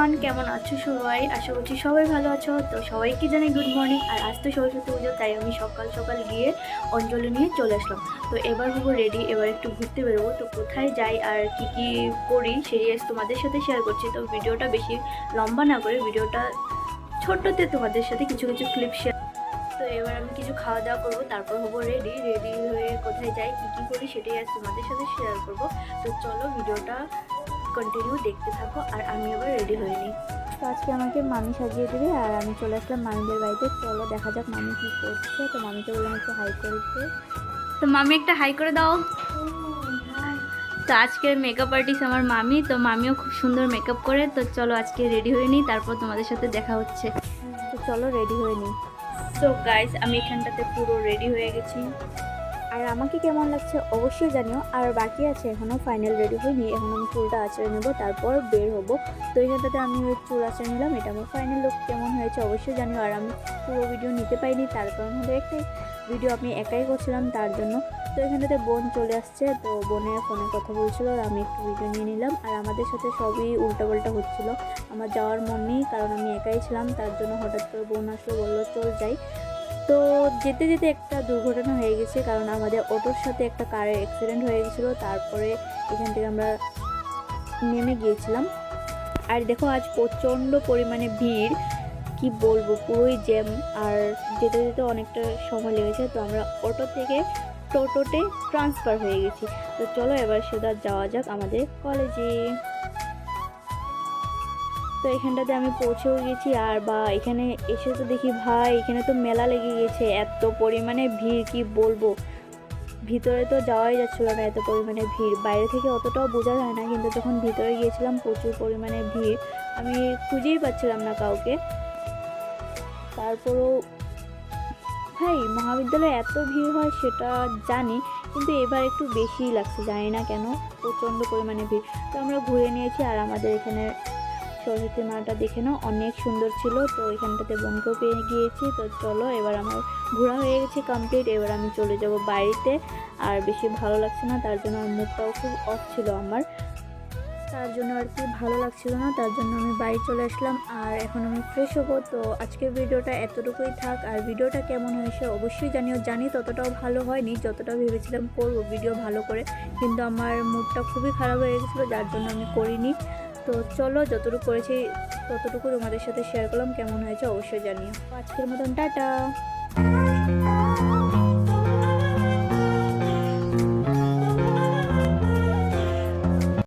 Everyone, কেমন আছো সবাই? আশা করছি সবাই ভালো আছো। তো সবাইকে জানাই গুড মর্নিং। আর আজ তো সরস্বতী পুজো, তাই আমি সকাল সকাল গিয়ে অঞ্জলি নিয়ে চলে আসলাম। তো এবার হবো রেডি, এবার একটু ঘুরতে বেরোবো। তো কোথায় যাই আর কি কি করি সেই আজ তোমাদের সাথে শেয়ার করছি। তো ভিডিওটা বেশি লম্বা না করে, ভিডিওটা ছোট্টতে তোমাদের সাথে কিছু কিছু ক্লিপ শেয়ার। তো এবার আমি কিছু খাওয়া দাওয়া করবো, তারপর হবো রেডি। রেডি হয়ে কোথায় যাই, কী কী করি সেটাই আজ তোমাদের সাথে শেয়ার করবো। তো চলো ভিডিওটা কন্টিনিউ দেখতে থাকো। আর আমি আবার রেডি হয়ে নিই। তো আজকে আমাকে মামি সাজিয়ে দেবে, আর আমি চলে আসলাম মামিদের বাড়িতে। চলো দেখা যাক মামি কী করছে। তো মামিকে বললাম একটু হাই করে দিতে। তো মামি একটা হাই করে দাও। তো আজকের মেকআপ আর্টিস্ট আমার মামি। তো মামিও খুব সুন্দর মেকআপ করে। তো চলো আজকে রেডি হয়ে নিই, তারপর তোমাদের সাথে দেখা হচ্ছে। তো চলো রেডি হয়ে নিই। সো গাইস, আমি এখানটাতে পুরো রেডি হয়ে গেছি। আর আমাকে কেমন লাগছে অবশ্যই জানিও। আর বাকি আছে এখনও, ফাইনাল রেডি হয়নি। এখন আমি চুলটা আঁচড়ে নেবো, তারপর বের হবো। তো এখানটাতে আমি ওই চুল আঁচড়ে নিলাম। এটা আমার ফাইনাল লুক কেমন হয়েছে অবশ্যই জানিও। আর আমি পুরো ভিডিও নিতে পারিনি, তার কারণ হলো একটাই, ভিডিও আমি একাই করছিলাম তার জন্য। তো এখানটাতে বোন চলে আসছে, তো বোনের ফোনে কথা বলছিল আর আমি একটু ভিডিও নিয়ে নিলাম। আর আমাদের সাথে সবই উল্টাপাল্টা হচ্ছিলো। আমার যাওয়ার মন নেই, কারণ আমি একাই ছিলাম। তার জন্য হঠাৎ করে বোন আসলো, বললো চল যাই। তো যেতে যেতে একটা দুর্ঘটনা হয়ে গেছে, কারণ আমাদের অটোর সাথে একটা কারের অ্যাক্সিডেন্ট হয়ে গেছিলো। তারপরে এখান থেকে আমরা নেমে গিয়েছিলাম। আর দেখো আজ প্রচণ্ড পরিমাণে ভিড়, কি বলবো, পুরোই জ্যাম। আর যেতে যেতে অনেকটা সময় লেগেছে। তো আমরা অটো থেকে টোটোতে ট্রান্সফার হয়ে গেছি। তো চলো এবার সেটা যাওয়া যাক আমাদের কলেজে। তো এখানটাতে আমি পৌঁছেও গেছি। আর বা এখানে এসে তো দেখি ভাই, এখানে তো মেলা লেগে গেছে, এত পরিমাণে ভিড় কি বলবো। ভিতরে তো যাওয়াই যাচ্ছিলো না, এত পরিমাণে ভিড়। বাইরে থেকে অতটাও বোঝা যায় না, কিন্তু যখন ভিতরে গিয়েছিলাম প্রচুর পরিমাণে ভিড়। আমি খুঁজেই পাচ্ছিলাম না কাউকে। তারপরও ভাই, মহাবিদ্যালয়ে এত ভিড় হয় সেটা জানি, কিন্তু এবার একটু বেশিই লাগছে, জানি না কেন, প্রচণ্ড পরিমাণে ভিড়। তো আমরা ঘুরে নিয়েছি। আর আমাদের এখানে সরস্বতী মাটা দেখে নাও, অনেক সুন্দর ছিল। তো এখানটাতে বোনকেও পেয়ে গিয়েছি। তো চলো এবার আমার ঘোরা হয়ে গেছে কমপ্লিট। এবার আমি চলে যাব বাড়িতে। আর বেশি ভালো লাগছে না, তার জন্য মুডটাও খুব অফ ছিল আমার, তার জন্য আর কি ভালো লাগছিল না, তার জন্য আমি বাড়ি চলে আসলাম। আর এখন আমি ফ্রেশ হবো। তো আজকের ভিডিওটা এতটুকুই থাক। আর ভিডিওটা কেমন হয়েছে অবশ্যই জানিও। জানি ততটাও ভালো হয়নি যতটা ভেবেছিলাম করবো ভিডিও ভালো করে, কিন্তু আমার মুডটা খুবই খারাপ হয়ে গেছিলো, যার জন্য আমি করিনি। তো চলো যতটুকু করেছি ততটুকু তোমাদের সাথে শেয়ার করলাম। কেমন হয়েছে অবশ্যই জানিও। আজকের মতন টাটা।